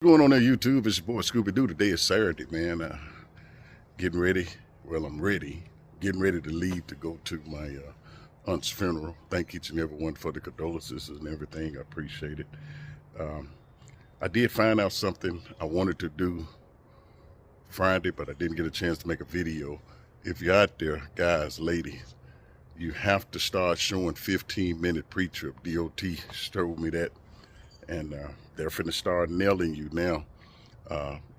Going on there, YouTube? It's your boy Scooby-Doo. Today is Saturday, man. Getting ready. Well, I'm ready. Getting ready to leave to go to my aunt's funeral. Thank each and every one for the condolences and everything. I appreciate it. I did find out something I wanted to do Friday, but I didn't get a chance to make a video. If you're out there, guys, ladies, you have to start showing 15-minute pre-trip. DOT showed me that. And they're finna start nailing you now.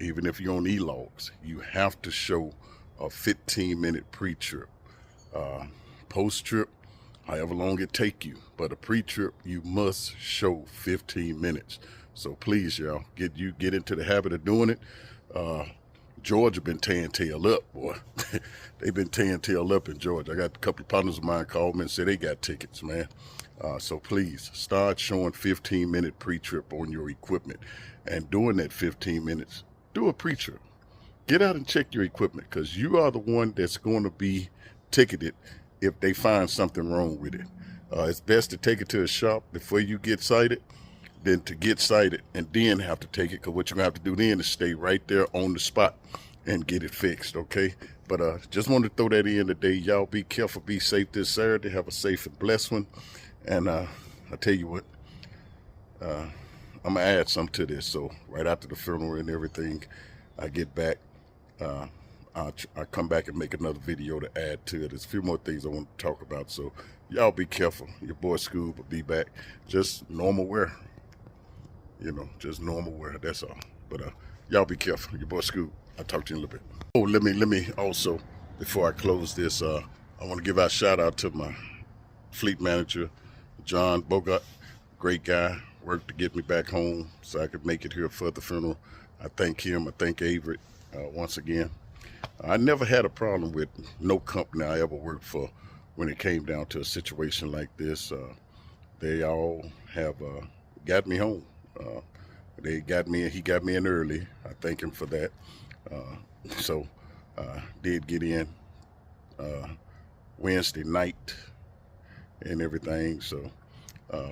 Even if you're on e-logs, you have to show a 15-minute pre-trip. Post-trip, however long it take you, but a pre-trip, you must show 15 minutes. So please, y'all, get into the habit of doing it. Georgia been tearing tail up, boy. They've been tearing tail up in Georgia. I got a couple of partners of mine called me and said they got tickets, man. So please start showing 15-minute pre-trip on your equipment. And during that 15 minutes, do a pre-trip. Get out and check your equipment, because you are the one that's going to be ticketed if they find something wrong with it. It's best to take it to a shop before you get cited than to get cited and then have to take it, because what you're going to have to do then is stay right there on the spot and get it fixed, okay? But just wanted to throw that in today. Y'all be careful, be safe this Saturday. Have a safe and blessed one. And I tell you what, I'm going to add something to this. So right after the funeral and everything, I get back, I come back and make another video to add to it. There's a few more things I want to talk about. So y'all be careful. Your boy Scoob will be back. Just normal wear. You know, just normal wear. That's all. But y'all be careful. Your boy Scoob. I'll talk to you in a little bit. Oh, let me also, before I close this, I want to give out a shout out to my fleet manager, John Bogart. Great guy. Worked to get me back home so I could make it here for the funeral. I thank him. I thank Avery once again. I never had a problem with no company I ever worked for when it came down to a situation like this. They all have got me home. They got me, he got me in early. I thank him for that. So did get in Wednesday night and everything, so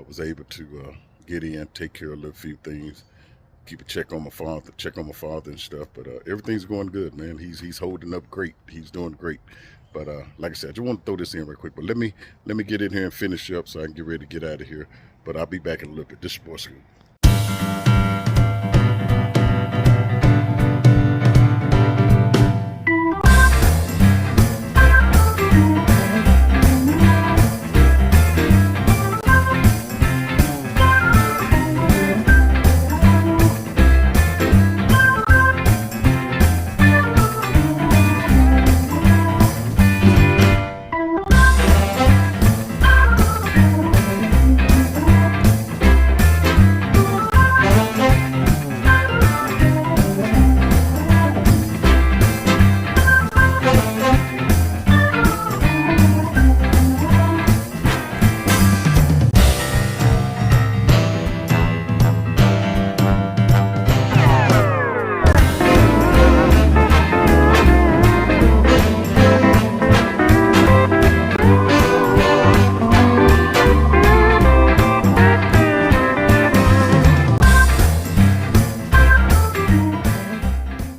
was able to get in, take care of a little few things, keep a check on my father and stuff. But everything's going good, man. He's holding up great. He's doing great. But like I said, I just want to throw this in real quick. But let me get in here and finish up so I can get ready to get out of here. But I'll be back in a little bit. This is your boy Scoop.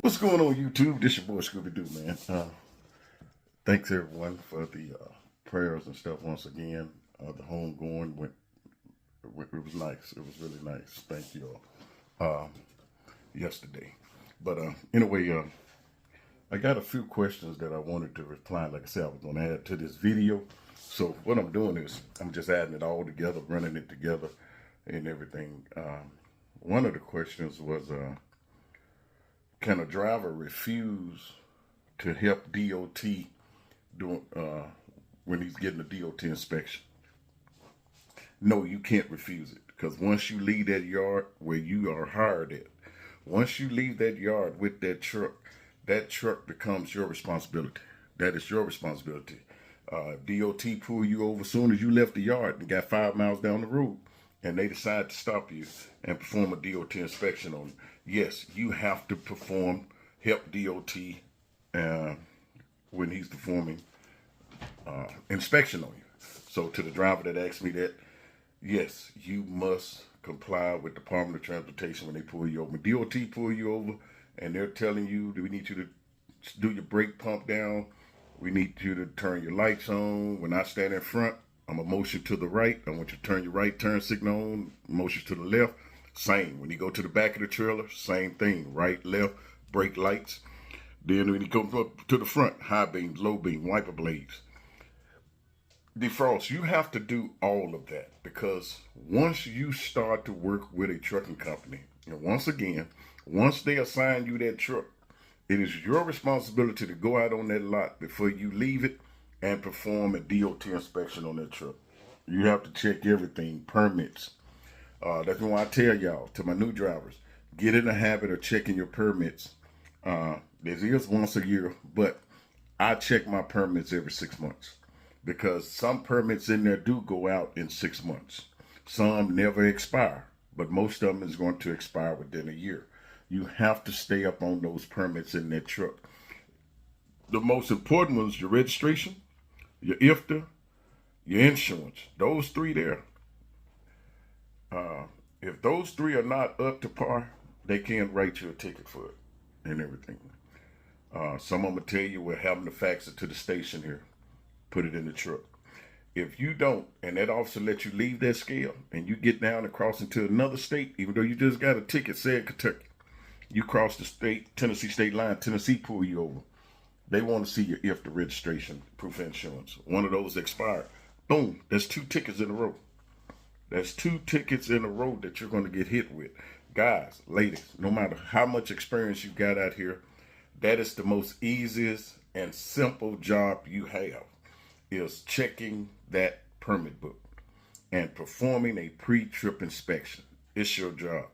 What's going on, YouTube? This your boy Scooby-Doo, man. Thanks everyone for the prayers and stuff once again. The homegoing went, it was nice. It was really nice. Thank you all yesterday. But anyway, I got a few questions that I wanted to reply. Like I said, I was going to add to this video. So what I'm doing is I'm just adding it all together, running it together and everything. One of the questions was, can a driver refuse to help DOT when he's getting a DOT inspection? No, you can't refuse it, because once you leave that yard where you are hired at, once you leave that yard with that truck becomes your responsibility. That is your responsibility. DOT pull you over as soon as you left the yard and got 5 miles down the road, and they decide to stop you and perform a DOT inspection on you. Yes, you have to help DOT when he's performing inspection on you. So to the driver that asked me that, yes, you must comply with the Department of Transportation when they pull you over. When DOT pull you over and they're telling you that we need you to do your brake pump down, we need you to turn your lights on. When I stand in front, I'm going to motion to the right. I want you to turn your right turn signal on, motion to the left. Same. When you go to the back of the trailer, same thing. Right, left, brake lights. Then when you come up to the front, high beams, low beam, wiper blades. Defrost, you have to do all of that, because once you start to work with a trucking company, and once again, once they assign you that truck, it is your responsibility to go out on that lot before you leave it and perform a DOT inspection on that truck. You have to check everything, permits. That's why I tell y'all, to my new drivers, get in the habit of checking your permits. This is once a year, but I check my permits every 6 months, because some permits in there do go out in 6 months. Some never expire, but most of them is going to expire within a year. You have to stay up on those permits in that truck. The most important ones, your registration, your IFTA, your insurance. Those three there. If those three are not up to par, they can't write you a ticket for it and everything. Some of them will tell you we're having to fax it to the station here. Put it in the truck. If you don't, and that officer lets you leave that scale, and you get down and cross into another state, even though you just got a ticket, say in Kentucky, you cross the Tennessee state line, Tennessee pull you over. They want to see your IFTA registration, proof of insurance. One of those expired. Boom, that's 2 tickets in a row. That's 2 tickets in a row that you're going to get hit with. Guys, ladies, no matter how much experience you got out here, that is the most easiest and simple job you have, is checking that permit book and performing a pre-trip inspection. It's your job.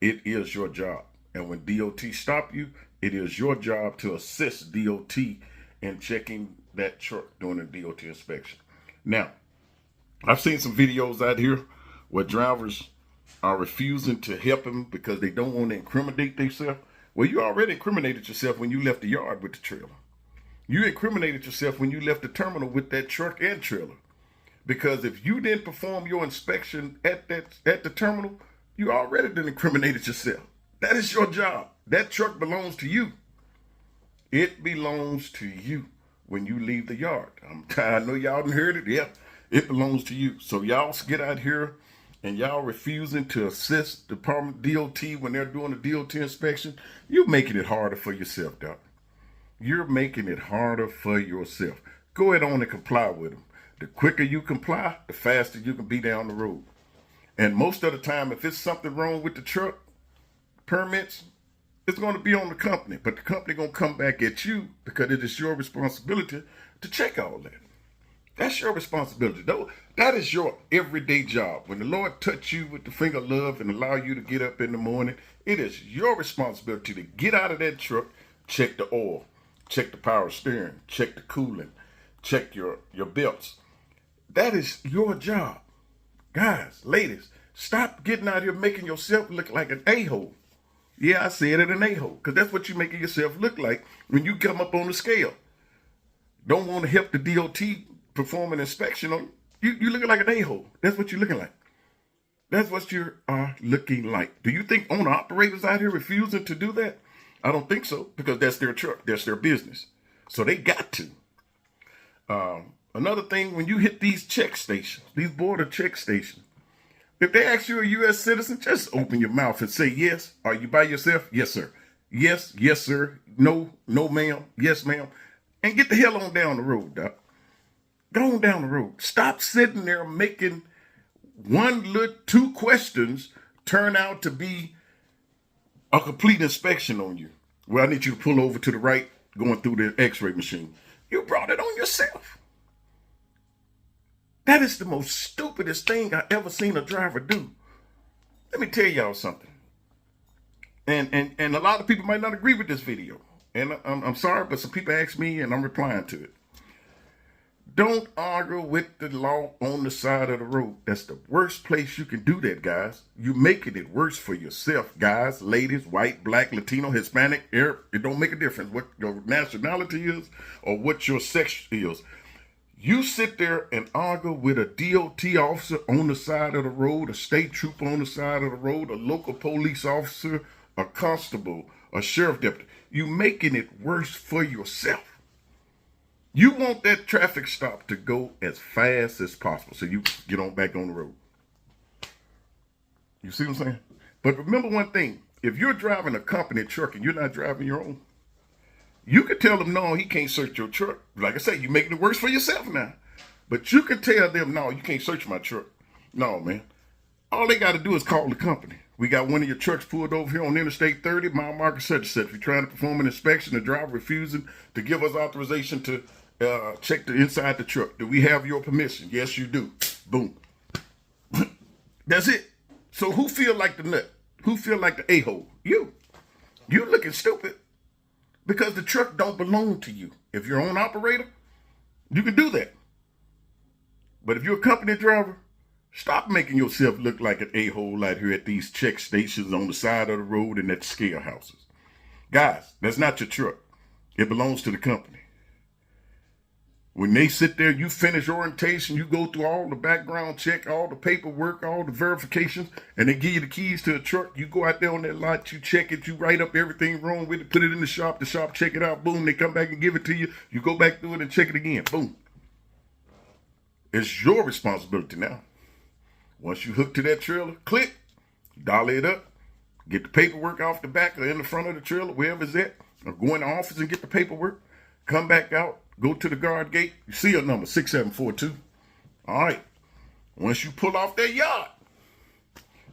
It is your job. And when DOT stop you, it is your job to assist DOT in checking that truck during the DOT inspection. Now, I've seen some videos out here where drivers are refusing to help them because they don't want to incriminate themselves. Well, you already incriminated yourself when you left the yard with the trailer. You incriminated yourself when you left the terminal with that truck and trailer. Because if you didn't perform your inspection at the terminal, you already done incriminated yourself. That is your job. That truck belongs to you. It belongs to you when you leave the yard. I know y'all done heard it. Yeah, it belongs to you. So y'all get out here and y'all refusing to assist the Department DOT when they're doing a DOT inspection. You're making it harder for yourself, Doc. You're making it harder for yourself. Go ahead on and comply with them. The quicker you comply, the faster you can be down the road. And most of the time, if it's something wrong with the truck, permits, it's going to be on the company, but the company going to come back at you because it is your responsibility to check all that. That's your responsibility. That is your everyday job. When the Lord touch you with the finger of love and allow you to get up in the morning, it is your responsibility to get out of that truck, check the oil, check the power steering, check the coolant, check your belts. That is your job. Guys, ladies, stop getting out here making yourself look like an a-hole. Yeah, I said it, an a-hole, because that's what you're making yourself look like when you come up on the scale. Don't want to help the DOT perform an inspection on you. You looking like an a-hole. That's what you're looking like. That's what you are looking like. Do you think owner-operators out here refusing to do that? I don't think so, because that's their truck. That's their business. So they got to. Another thing, when you hit these check stations, these border check stations, if they ask you a U.S. citizen, just open your mouth and say, yes. Are you by yourself? Yes, sir. Yes, yes, sir. No, no, ma'am. Yes, ma'am. And get the hell on down the road, Doc. Go on down the road. Stop sitting there making 2 questions turn out to be a complete inspection on you. Well, I need you to pull over to the right, going through the x-ray machine. You brought it on yourself. That is the most stupidest thing I ever seen a driver do. Let me tell y'all something. And a lot of people might not agree with this video. And I'm sorry, but some people ask me and I'm replying to it. Don't argue with the law on the side of the road. That's the worst place you can do that, guys. You're making it worse for yourself, guys, ladies, white, black, Latino, Hispanic, Arab. It don't make a difference what your nationality is or what your sex is. You sit there and argue with a DOT officer on the side of the road, a state trooper on the side of the road, a local police officer, a constable, a sheriff deputy. You making it worse for yourself. You want that traffic stop to go as fast as possible so you get on back on the road. You see what I'm saying? But remember one thing. If you're driving a company truck and you're not driving your own, you can tell them, no, he can't search your truck. Like I said, you're making it worse for yourself now. But you can tell them, no, you can't search my truck. No, man. All they got to do is call the company. We got one of your trucks pulled over here on Interstate 30, mile marker such and such. If you're trying to perform an inspection, the driver refusing to give us authorization to check the inside the truck. Do we have your permission? Yes, you do. Boom. That's it. So who feel like the nut? Who feel like the a-hole? You. You looking stupid. Because the truck don't belong to you. If you're an operator, you can do that. But if you're a company driver, stop making yourself look like an a-hole out here at these check stations on the side of the road and at scale houses. Guys, that's not your truck. It belongs to the company. When they sit there, you finish orientation, you go through all the background check, all the paperwork, all the verifications, and they give you the keys to the truck. You go out there on that lot, you check it, you write up everything wrong with it, put it in the shop check it out, boom, they come back and give it to you. You go back through it and check it again, boom. It's your responsibility now. Once you hook to that trailer, click, dolly it up, get the paperwork off the back or in the front of the trailer, wherever it's at, or go in the office and get the paperwork, come back out, go to the guard gate, you see a number, 6742. All right. Once you pull off that yard,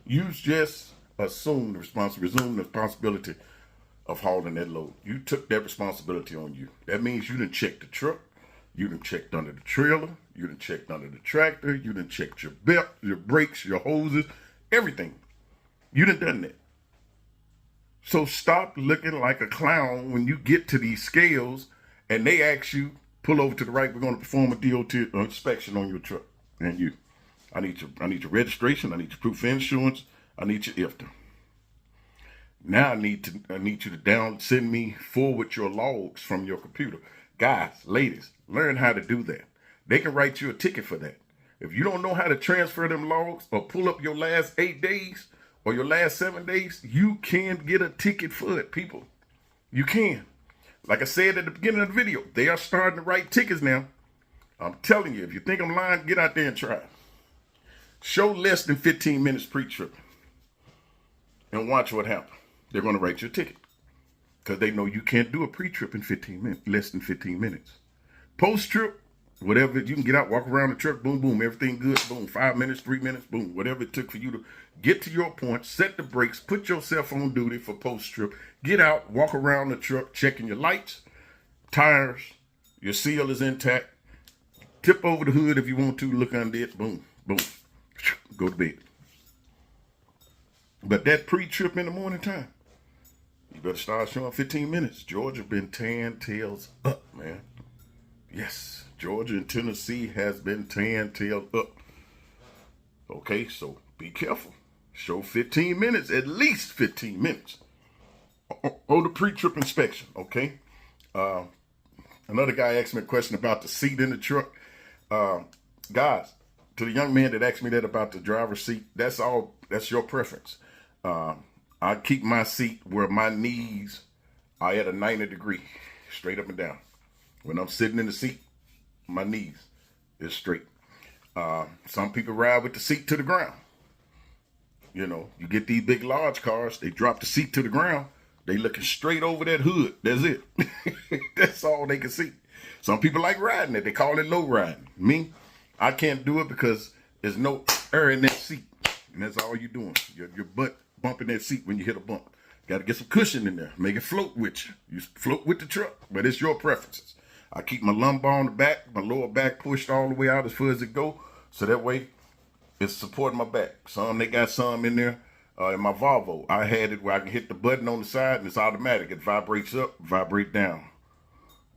you just resume the responsibility of hauling that load. You took that responsibility on you. That means you done checked the truck, you done checked under the trailer, you done checked under the tractor, you done checked your belt, your brakes, your hoses, everything. You done that. So stop looking like a clown when you get to these scales and they ask you, pull over to the right, we're going to perform a DOT inspection on your truck. And you, I need your registration, I need your proof of insurance, I need your IFTA. Now I need you to send me forward your logs from your computer. Guys, ladies, learn how to do that. They can write you a ticket for that. If you don't know how to transfer them logs or pull up your last 8 days or your last 7 days, you can get a ticket for it, people. You can. Like I said at the beginning of the video, they are starting to write tickets now. I'm telling you, if you think I'm lying, get out there and try. Show less than 15 minutes pre-trip and watch what happens. They're going to write you a ticket because they know you can't do a pre-trip in 15 minutes, less than 15 minutes. Post-trip, whatever, you can get out, walk around the truck, boom, boom, everything good, boom, 5 minutes, 3 minutes, boom, whatever it took for you to get to your point, set the brakes, put yourself on duty for post-trip, get out, walk around the truck, checking your lights, tires, your seal is intact, tip over the hood if you want to, look under it, boom, boom, go to bed. But that pre-trip in the morning time, you better start showing 15 minutes. Georgia been tan tails up, man. Yes, Georgia and Tennessee has been tan tailed up. Okay, so be careful. Show 15 minutes, at least 15 minutes on the pre-trip inspection, okay? Another guy asked me a question about the seat in the truck. Guys, to the young man that asked me that about the driver's seat, that's your preference. I keep my seat where my knees are at a 90 degree, straight up and down. When I'm sitting in the seat, my knees is straight. Some people ride with the seat to the ground. You know, you get these big, large cars, they drop the seat to the ground. They looking straight over that hood. That's it. That's all they can see. Some people like riding it. They call it low riding. Me, I can't do it because there's no air in that seat. And that's all you're doing. Your butt bumping that seat when you hit a bump. Got to get some cushion in there. Make it float with you. You float with the truck. But it's your preferences. I keep my lumbar on the back, my lower back pushed all the way out as far as it go. So that way, it's supporting my back. They got some in there. In my Volvo, I had it where I can hit the button on the side and it's automatic. It vibrates up, vibrate down.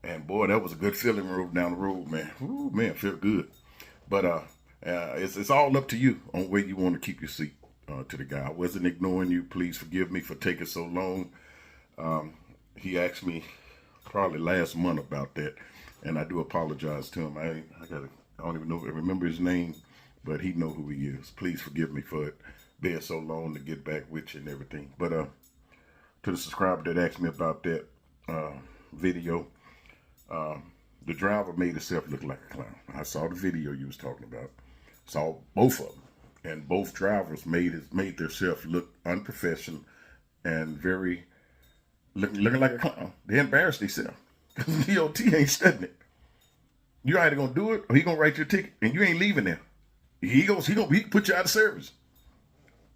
And boy, that was a good feeling down the road, man. Ooh, man, feel good. But it's all up to you on where you want to keep your seat. To the guy, I wasn't ignoring you. Please forgive me for taking so long. He asked me probably last month about that. And I do apologize to him. I don't even remember his name, but he know who he is. Please forgive me for it being so long to get back with you and everything. But to the subscriber that asked me about that video, the driver made himself look like a clown. I saw the video you was talking about. Saw both of them, and both drivers made themselves look unprofessional and very looking like a clown. They embarrassed themselves. DOT ain't studying it. You either gonna do it or he gonna write your ticket, and you ain't leaving there. He can put you out of service.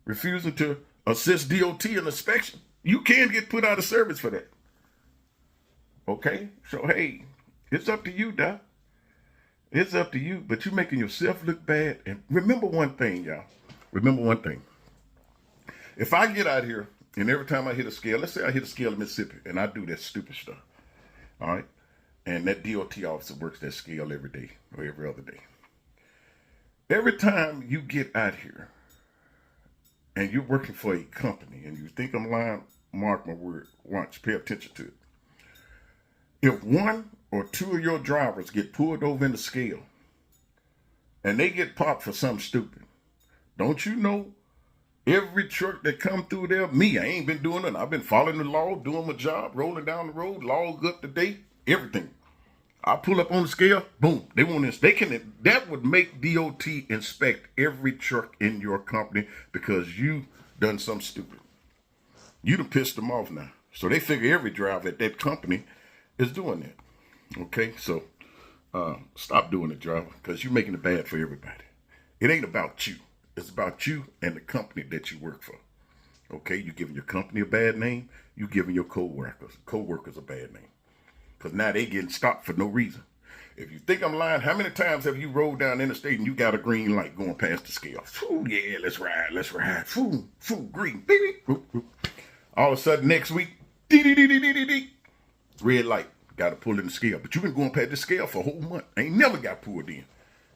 Refusing to assist DOT in inspection, you can get put out of service for that. Okay, so hey, it's up to you, Doc. It's up to you, but you're making yourself look bad. And remember one thing, y'all. Remember one thing. If I get out here and every time I hit a scale, let's say I hit a scale in Mississippi and I do that stupid stuff, all right? And that DOT officer works that scale every day or every other day. Every time you get out here and you're working for a company and you think I'm lying, mark my word, watch, pay attention to it. If one or two of your drivers get pulled over in the scale and they get popped for something stupid, don't you know every truck that come through there, I ain't been doing nothing. I've been following the law, doing my job, rolling down the road, log up to date, everything. I pull up on the scale, boom, that would make DOT inspect every truck in your company because you done something stupid. You done pissed them off now. So they figure every driver at that company is doing that. Okay, so stop doing it, driver, because you're making it bad for everybody. It ain't about you. It's about you and the company that you work for. Okay, you giving your company a bad name. You giving your co-workers a bad name. Because now they getting stopped for no reason. If you think I'm lying, how many times have you rolled down the interstate and you got a green light going past the scale? Ooh, yeah, let's ride. Foo, green. Beep, beep. All of a sudden next week, red light. Got to pull in the scale. But you've been going past the scale for a whole month. Ain't never got pulled in.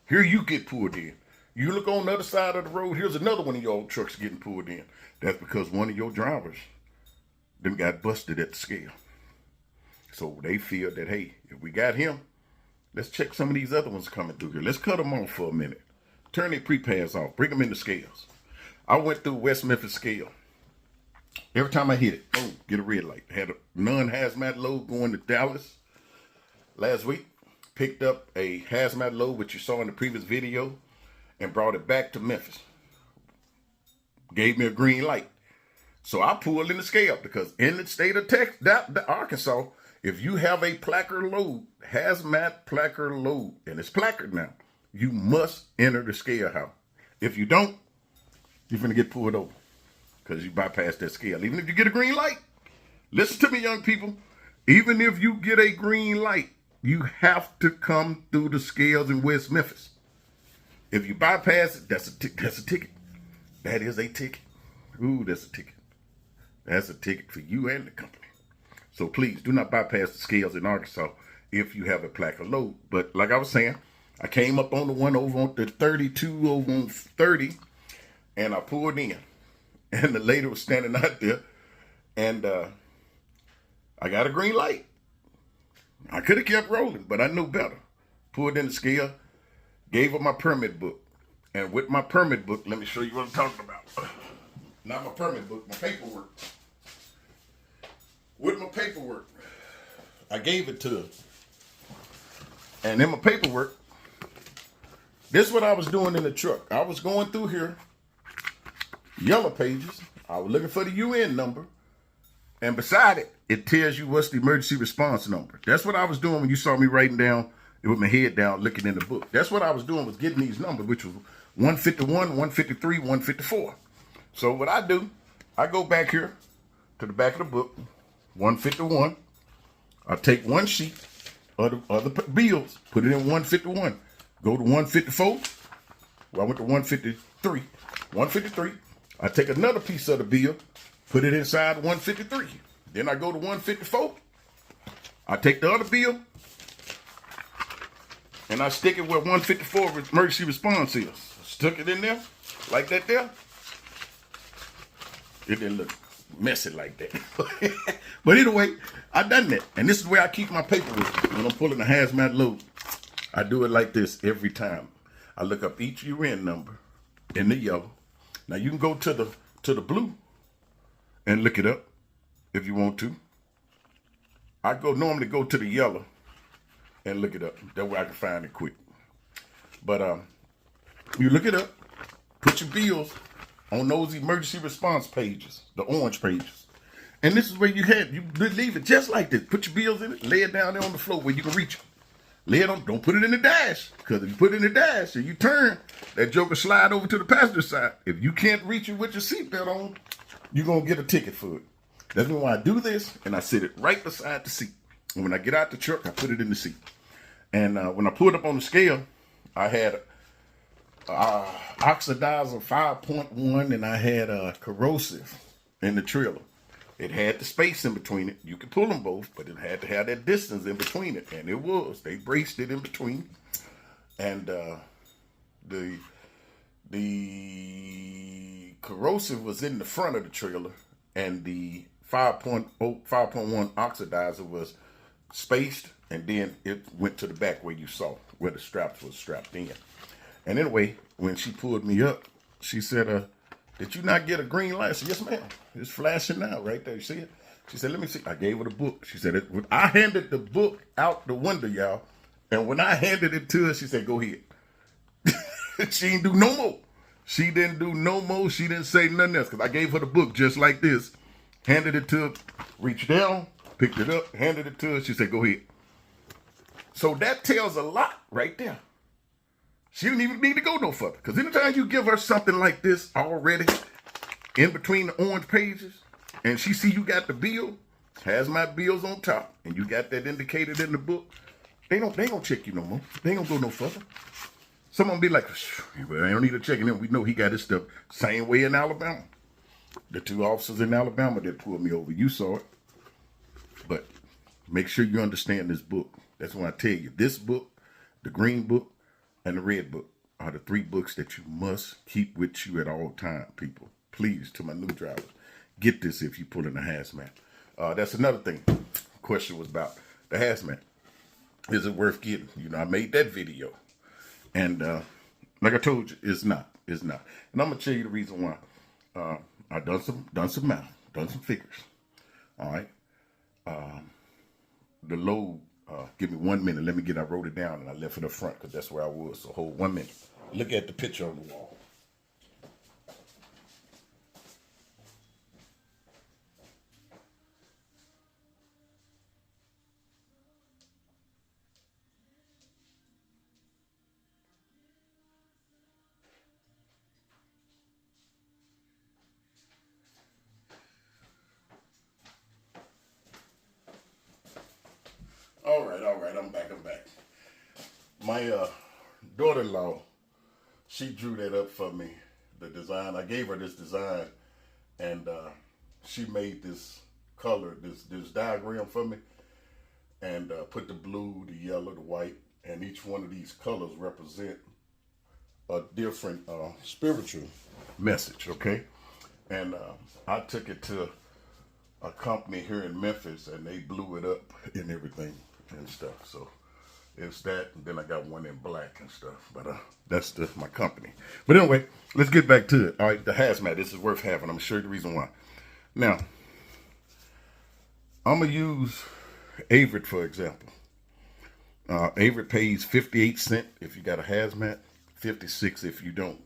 Here you get pulled in. You look on the other side of the road, here's another one of your old trucks getting pulled in. That's because one of your drivers them got busted at the scale. So they feel that, hey, if we got him, let's check some of these other ones coming through here. Let's cut them off for a minute. Turn their pre-pass off. Bring them in the scales. I went through West Memphis scale. Every time I hit it, boom, get a red light. Had a non-hazmat load going to Dallas last week. Picked up a hazmat load, which you saw in the previous video, and brought it back to Memphis. Gave me a green light. So I pulled in the scale because in the state of Arkansas, if you have a placard load, hazmat placard load, and it's placard now, you must enter the scale house. If you don't, you're going to get pulled over because you bypassed that scale. Even if you get a green light, listen to me, young people. Even if you get a green light, you have to come through the scales in West Memphis. If you bypass it, that's a ticket. That is a ticket. Ooh, that's a ticket. That's a ticket for you and the company. So please do not bypass the scales in Arkansas if you have a placard load. But like I was saying, I came up on the one over on the 32 over on 30, and I pulled in. And the lady was standing out there, and I got a green light. I could have kept rolling, but I knew better. Pulled in the scale, gave her my permit book. And with my permit book, let me show you what I'm talking about. Not my permit book, my paperwork. With my paperwork, I gave it to her. And in my paperwork, this is what I was doing in the truck. I was going through here, yellow pages. I was looking for the UN number. And beside it, it tells you what's the emergency response number. That's what I was doing when you saw me writing down with my head down, looking in the book. That's what I was doing, was getting these numbers, which was 151, 153, 154. So what I do, I go back here to the back of the book, 151. I take one sheet of the other bills, put it in 151. Go to 154. Well, I went to 153. 153. I take another piece of the bill, put it inside 153. Then I go to 154. I take the other bill, and I stick it where 154 emergency response is. Stuck it in there, like that there. It didn't look messy like that. But anyway, I done that. And this is where I keep my paperwork. When I'm pulling a hazmat load, I do it like this every time. I look up each UN number in the yellow. Now you can go to the blue and look it up if you want to. I normally go to the yellow and look it up. That way I can find it quick. But you look it up, put your bills on those emergency response pages, the orange pages. And this is where you leave it just like this. Put your bills in it, lay it down there on the floor where you can reach it. Lay it on, don't put it in the dash. Because if you put it in the dash and you turn, that joker slide over to the passenger side. If you can't reach it with your seatbelt on, you're going to get a ticket for it. That's why I do this, and I sit it right beside the seat. And when I get out the truck, I put it in the seat. And when I pulled up on the scale, I had oxidizer 5.1, and I had corrosive in the trailer. It had the space in between it. You could pull them both, but it had to have that distance in between it. And it was. They braced it in between. And the corrosive was in the front of the trailer. And the 5.1 oxidizer was spaced. And then it went to the back where you saw, where the straps was strapped in. And anyway, when she pulled me up, she said, did you not get a green light? I said, yes, ma'am. It's flashing now right there. You see it? She said, let me see. I gave her the book. She said, I handed the book out the window, y'all. And when I handed it to her, she said, go ahead. She didn't do no more. She didn't do no more. She didn't say nothing else because I gave her the book just like this. Handed it to her, reached down, picked it up, handed it to her. She said, go ahead. So that tells a lot right there. She didn't even need to go no further. Because anytime you give her something like this already in between the orange pages, and she see you got the bill, hazmat bills on top, and you got that indicated in the book, they ain't gonna check you no more. They ain't gonna go no further. Someone be like, well, I don't need to check him. We know he got his stuff. Same way in Alabama. The two officers in Alabama that pulled me over, you saw it. But make sure you understand this book. That's why I tell you, this book, the green book, and the red book are the 3 books that you must keep with you at all times, people. Please, to my new drivers, get this if you pull in a hazmat. That's another thing. Question was about the hazmat. Is it worth getting? You know, I made that video. And like I told you, it's not. It's not. And I'm going to tell you the reason why. I done some math, done some figures. All right. The load, give me 1 minute. Let me I wrote it down and I left it up front because that's where I was. So hold 1 minute. Look at the picture on the wall. All right, I'm back. My daughter-in-law, she drew that up for me, the design. I gave her this design, and she made this color, this diagram for me, and put the blue, the yellow, the white, and each one of these colors represent a different spiritual message, okay? And I took it to a company here in Memphis, and they blew it up and everything and stuff. So it's that, and then I got one in black and stuff. But that's my company. But anyway, let's get back to it. All right, the hazmat. This is worth having. I'm gonna show you the reason why. Now, I'm gonna use Averett for example. Averett pays 58 cents if you got a hazmat, 56 if you don't.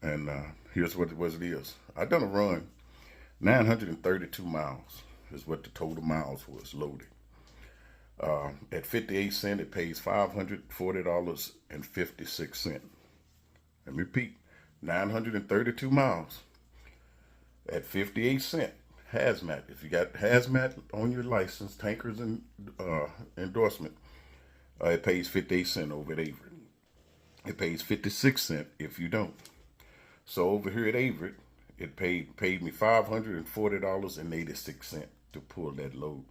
And here's what it is. I done a run. 932 miles is what the total miles was loaded. At 58 cents, it pays $540.56. Let me repeat, 932 miles at 58 cents. Hazmat. If you got hazmat on your license, tankers and endorsement, it pays 58 cents over at Averett. It pays 56 cents if you don't. So over here at Averett, it paid me $540.86 to pull that load.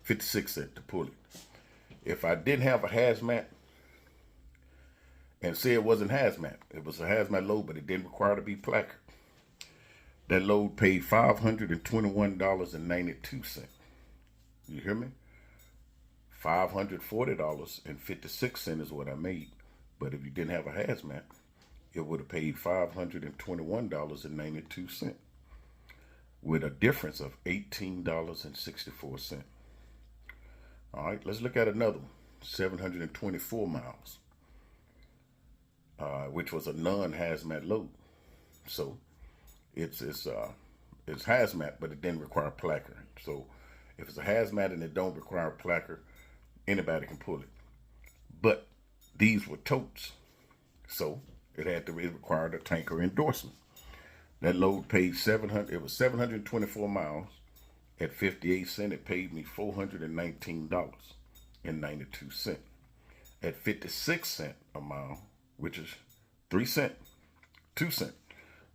56 cents to pull it. If I didn't have a hazmat and say it wasn't hazmat, it was a hazmat load, but it didn't require to be placard, that load paid $521.92. You hear me? $540.56 is what I made. But if you didn't have a hazmat, it would have paid $521.92 with a difference of $18.64. All right, let's look at another one. 724 miles, which was a non-hazmat load. So it's hazmat, but it didn't require placard. So if it's a hazmat and it don't require placard, anybody can pull it. But these were totes, so it required a tanker endorsement. That load paid 700. It was 724 miles. At 58 cents, it paid me $419.92. At 56 cents a mile, which is 3 cents, 2 cent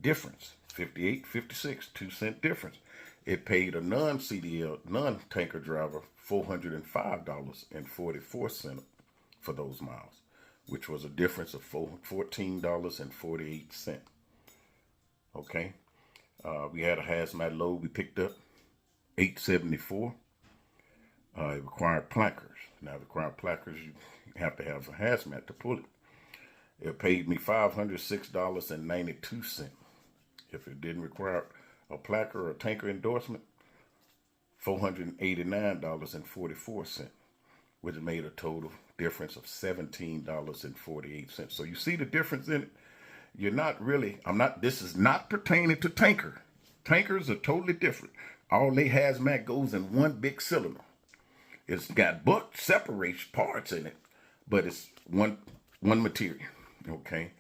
difference. 58, 56, 2 cent difference. It paid a non-CDL, non-tanker driver $405.44 for those miles, which was a difference of $14.48. Okay. We had a hazmat load we picked up, 874. It required placards. Now, required placards, you have to have a hazmat to pull it. It paid me $506.92. If it didn't require a placard or a tanker endorsement, $489.44, which made a total difference of $17.48. So you see the difference in it? You're not really, this is not pertaining to tanker. Tankers are totally different. All they hazmat goes in one big cylinder. It's got separation parts in it, but it's one material, okay?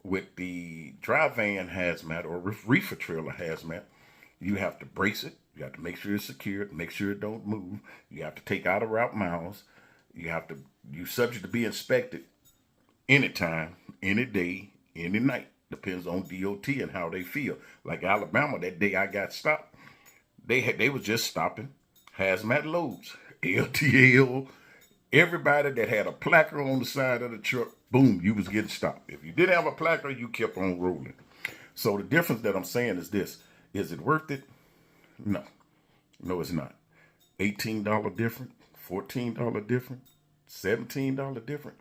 With the dry van hazmat or reefer trailer hazmat, you have to brace it. You have to make sure it's secured, make sure it don't move. You have to take out of route miles. You're subject to be inspected anytime, any day, any night. Depends on DOT and how they feel. Like Alabama, that day I got stopped, they was just stopping hazmat loads. LTL, everybody that had a placard on the side of the truck, boom, you was getting stopped. If you didn't have a placard, you kept on rolling. So the difference that I'm saying is this. Is it worth it? No. No, it's not. $18 different, $14 different, $17 different.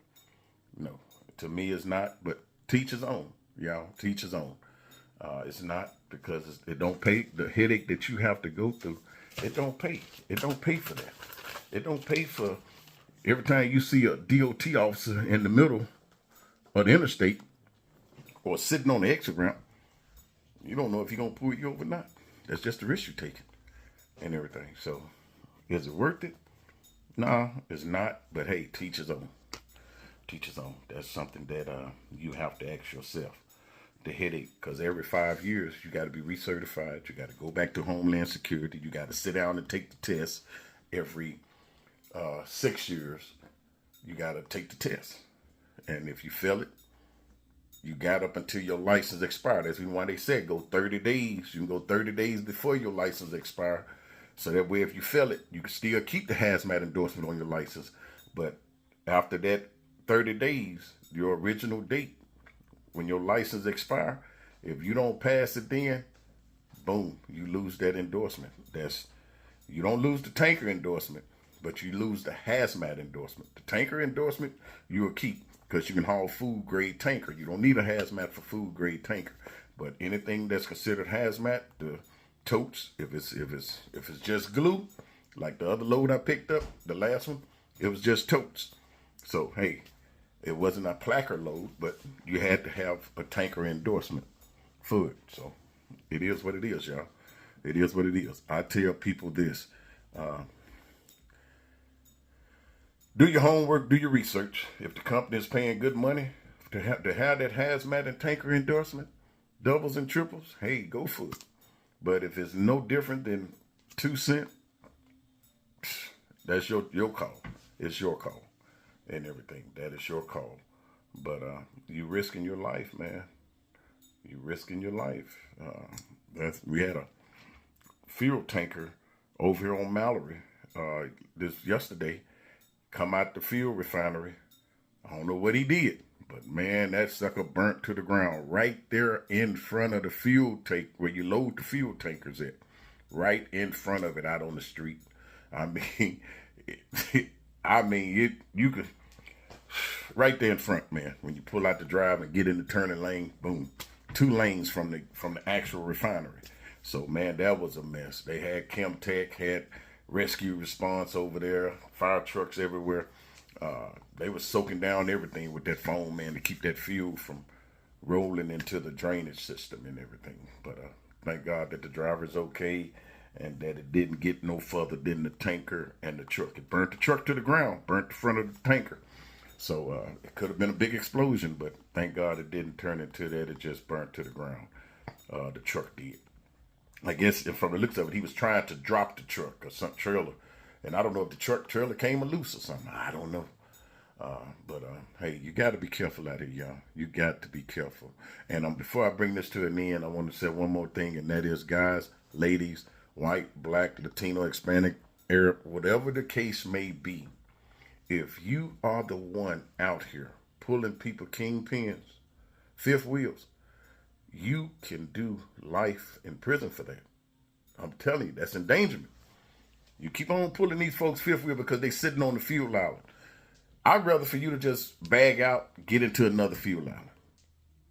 No, to me it's not, but teach his own. Y'all, teach his own. It's not, because it don't pay. The headache that you have to go through, it don't pay. It don't pay for that. It don't pay for every time you see a DOT officer in the middle of the interstate or sitting on the exit ramp, you don't know if he's going to pull you over or not. That's just the risk you're taking and everything. So, is it worth it? No, it's not. But hey, teach his own. Teach his own. That's something that you have to ask yourself. The headache, because every 5 years you got to be recertified. You got to go back to Homeland Security. You got to sit down and take the test. Every 6 years, you got to take the test. And if you fail it, you got up until your license expired. That's why they said go 30 days. You can go 30 days before your license expire. So that way, if you fail it, you can still keep the hazmat endorsement on your license. But after that 30 days, your original date, when your license expire, if you don't pass it then, boom, you lose that endorsement. You don't lose the tanker endorsement, but you lose the hazmat endorsement. The tanker endorsement, you will keep, because you can haul food grade tanker. You don't need a hazmat for food grade tanker. But anything that's considered hazmat, the totes, if it's just glue, like the other load I picked up, the last one, it was just totes. So hey, it wasn't a placard load, but you had to have a tanker endorsement for it. So it is what it is, y'all. It is what it is. I tell people this. Do your homework, do your research. If the company is paying good money to have that hazmat and tanker endorsement, doubles and triples, hey, go for it. But if it's no different than 2 cents, that's your call. It's your call and everything. That is your call. But you risking your life, man. You risking your life. We had a fuel tanker over here on Mallory yesterday come out the fuel refinery. I don't know what he did, but man, that sucker burnt to the ground right there in front of the fuel tank where you load the fuel tankers at. Right in front of it out on the street. I mean, you could, right there in front, man, when you pull out the drive and get in the turning lane, boom, 2 lanes from the actual refinery. So, man, that was a mess. They had Chem Tech, had rescue response over there, fire trucks everywhere. They were soaking down everything with that foam, man, to keep that fuel from rolling into the drainage system and everything. But thank God that the driver's okay and that it didn't get no further than the tanker and the truck. It burnt the truck to the ground, burnt the front of the tanker. So it could have been a big explosion, but thank God it didn't turn into that. It just burnt to the ground. The truck did. I guess from the looks of it, he was trying to drop the truck or some trailer. And I don't know if the truck trailer came loose or something. I don't know. But hey, you got to be careful out here, y'all. You got to be careful. And before I bring this to an end, I want to say one more thing, and that is, guys, ladies, white, black, Latino, Hispanic, Arab, whatever the case may be, if you are the one out here pulling people kingpins, fifth wheels, you can do life in prison for that. I'm telling you, that's endangerment. You keep on pulling these folks fifth wheel because they sitting on the fuel island. I'd rather for you to just bag out, get into another fuel island.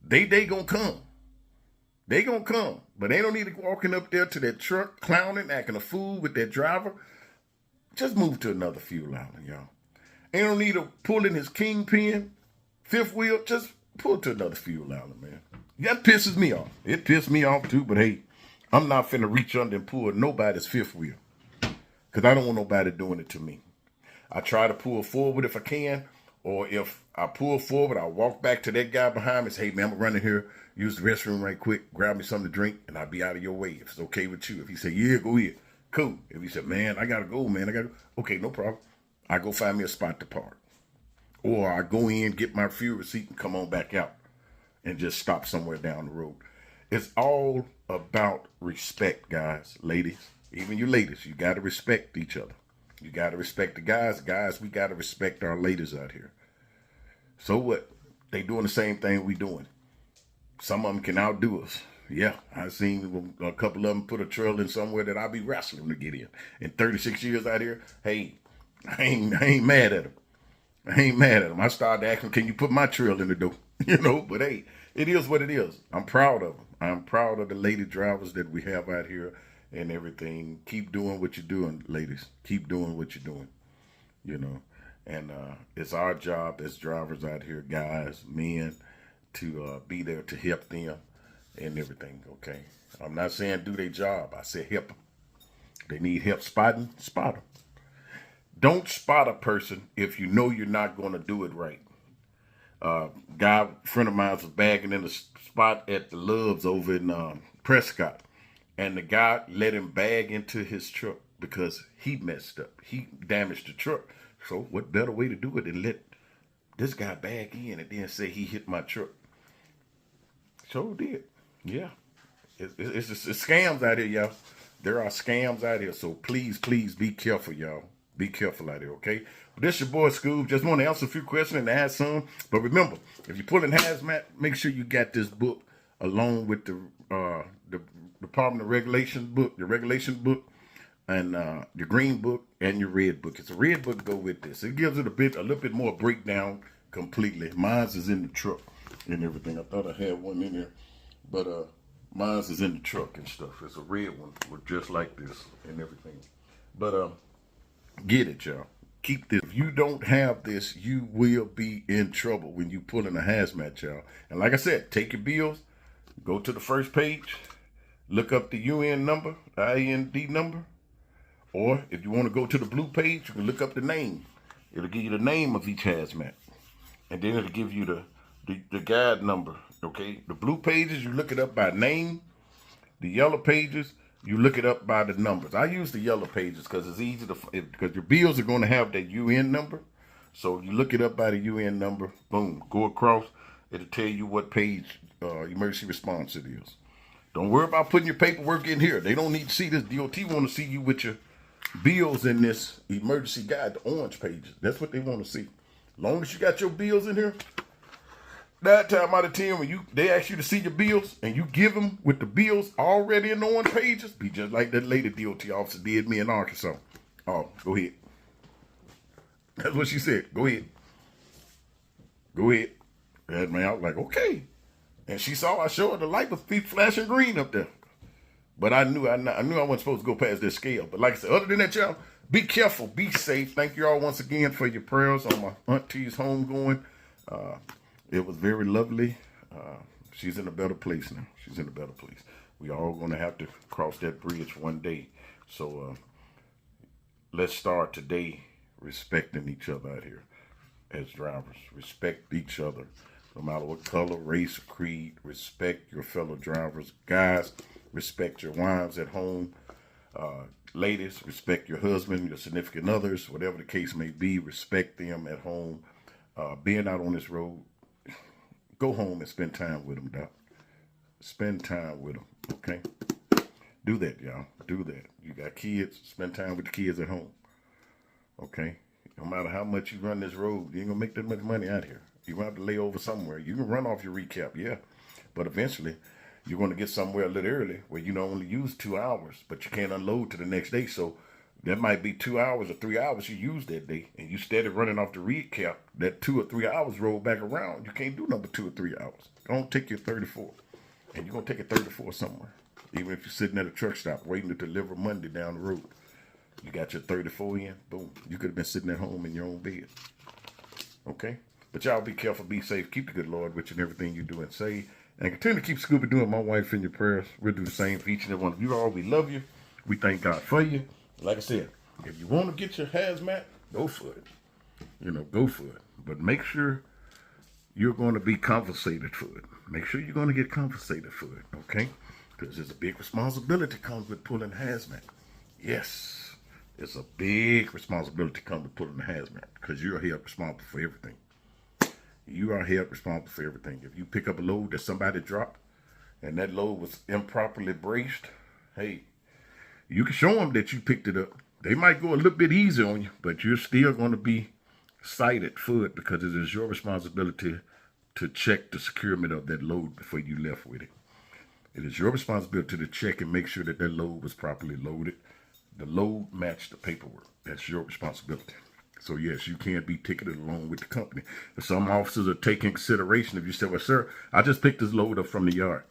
They gonna come. They gonna come. But they don't need to walking up there to that truck, clowning, acting a fool with that driver. Just move to another fuel island, y'all. They don't need to pull in his kingpin, fifth wheel. Just pull to another fuel island, man. That pisses me off. It pissed me off too, but hey, I'm not finna reach under and pull nobody's fifth wheel. Because I don't want nobody doing it to me. I try to pull forward if I can, or if I pull forward, I walk back to that guy behind me and say, hey, man, I'm running here, use the restroom right quick, grab me something to drink, and I'll be out of your way if it's okay with you. If he say, yeah, go ahead, cool. If he said, man, I got to go, man, okay, no problem. I go find me a spot to park. Or I go in, get my fuel receipt, and come on back out and just stop somewhere down the road. It's all about respect, guys, ladies. Even you ladies, you got to respect each other. You got to respect the guys. Guys, we got to respect our ladies out here. So what? They doing the same thing we doing. Some of them can outdo us. Yeah, I've seen a couple of them put a trail in somewhere that I'll be wrestling to get in. In 36 years out here, hey, I ain't mad at them. I ain't mad at them. I started asking, can you put my trail in the door? But hey, it is what it is. I'm proud of them. I'm proud of the lady drivers that we have out here and everything. Keep doing what you're doing, ladies. Keep doing what you're doing, And it's our job as drivers out here, guys, men, to be there to help them and everything, okay? I'm not saying do their job. I said help them. They need help spotting, spot them. Don't spot a person if you know you're not going to do it right. Friend of mine was bagging in a spot at the Loves over in Prescott. And the guy let him bag into his truck because he messed up. He damaged the truck. So what better way to do it than let this guy bag in and then say he hit my truck? So did. Yeah. It's scams out here, y'all. There are scams out here. So please be careful, y'all. Be careful out there, okay? But this your boy Scoob. Just want to answer a few questions and ask some. But remember, if you're pulling hazmat, make sure you got this book along with the Department of Regulation book, your regulation book, and your green book and your red book. It's a red book go with this. It gives it a little bit more breakdown completely. Mine's is in the truck and everything. I thought I had one in there, but mine's is in the truck and stuff. It's a red one with just like this and everything. But get it, y'all. Keep this. If you don't have this, you will be in trouble when you pull in a hazmat, y'all. And like I said, take your bills, go to the first page, look up the UN number, IND number, or if you want to go to the blue page, you can look up the name. It'll give you the name of each hazmat, and then it'll give you the guide number, okay? The blue pages, you look it up by name. The yellow pages, you look it up by the numbers. I use the yellow pages because it's easy because your bills are going to have that UN number. So you look it up by the UN number, boom, go across. It'll tell you what page emergency response it is. Don't worry about putting your paperwork in here. They don't need to see this. DOT want to see you with your bills in this emergency guide, the orange pages. That's what they want to see. As long as you got your bills in here, 9 times out of 10, when they ask you to see your bills and you give them with the bills already in the orange pages, be just like that lady DOT officer did me in Arkansas. Oh, go ahead. That's what she said. Go ahead. Go ahead. And man, I was like, okay. And she saw I showed her the light was flashing green up there. But I knew I wasn't supposed to go past that scale. But like I said, other than that, y'all, be careful, be safe. Thank you all once again for your prayers on my auntie's homegoing. It was very lovely. She's in a better place now. She's in a better place. We all gonna have to cross that bridge one day. So let's start today respecting each other out here as drivers. Respect each other. No matter what color, race, or creed, respect your fellow drivers. Guys, respect your wives at home. Ladies, respect your husband, your significant others, whatever the case may be, respect them at home. Being out on this road, go home and spend time with them, Doc. Spend time with them, okay? Do that, y'all. Do that. You got kids, spend time with the kids at home, okay? No matter how much you run this road, you ain't gonna make that much money out here. You're gonna have to lay over somewhere. You can run off your recap, yeah, but eventually you're gonna get somewhere a little early where you don't only use 2 hours, but you can't unload to the next day. So that might be 2 hours or 3 hours you use that day, and you steady running off the recap. That 2 or 3 hours roll back around. You can't do number 2 or 3 hours. Don't take your 34, and you're gonna take a 34 somewhere. Even if you're sitting at a truck stop waiting to deliver Monday down the road, you got your 34 in. Boom. You could have been sitting at home in your own bed. Okay. But y'all be careful, be safe, keep the good Lord with you in everything you do and say. And continue to keep Scooby doing my wife in your prayers. We'll do the same for each and every one of you all. We love you. We thank God for you. Like I said, if you want to get your hazmat, go for it. Go for it. But make sure you're going to be compensated for it. Make sure you're going to get compensated for it, okay? Because there's a big responsibility comes with pulling hazmat. Yes, it's a big responsibility comes with pulling the hazmat because you're held responsible for everything. You are held responsible for everything. If you pick up a load that somebody dropped and that load was improperly braced, hey, you can show them that you picked it up. They might go a little bit easy on you, but you're still going to be cited for it because it is your responsibility to check the securement of that load before you left with it. It is your responsibility to check and make sure that that load was properly loaded. The load matched the paperwork. That's your responsibility. So, yes, you can't be ticketed along with the company. Some officers are taking consideration. If you say, well, sir, I just picked this load up from the yard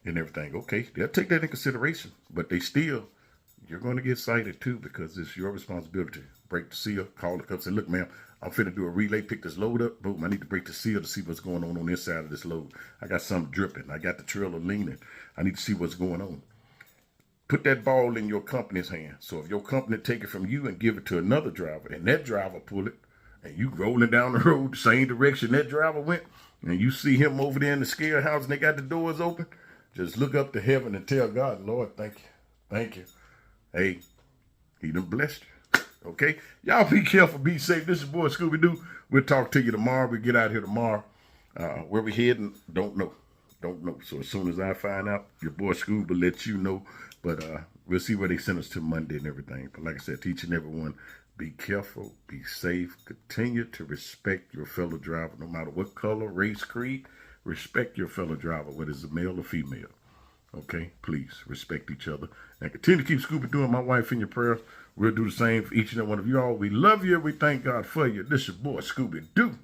and everything. Okay, they'll take that in consideration. But you're going to get cited, too, because it's your responsibility. Break the seal, call the cup, say, look, ma'am, I'm finna do a relay, pick this load up. Boom, I need to break the seal to see what's going on this side of this load. I got something dripping. I got the trailer leaning. I need to see what's going on. Put that ball in your company's hand. So if your company take it from you and give it to another driver, and that driver pull it, and you rolling down the road the same direction that driver went, and you see him over there in the scare house and they got the doors open, just look up to heaven and tell God, Lord, thank you. Thank you. Hey, he done blessed you. Okay? Y'all be careful, be safe. This is boy Scooby-Doo. We'll talk to you tomorrow. We'll get out here tomorrow. Where we heading, don't know. Don't know. So as soon as I find out, your boy Scoob will let you know. But we'll see where they send us to Monday and everything. But like I said, teaching everyone, be careful, be safe, continue to respect your fellow driver, no matter what color, race, creed. Respect your fellow driver, whether it's a male or female. Okay? Please respect each other. And continue to keep Scooby doing my wife in your prayers. We'll do the same for each and every one of you all. We love you. We thank God for you. This is your boy Scooby-Doo.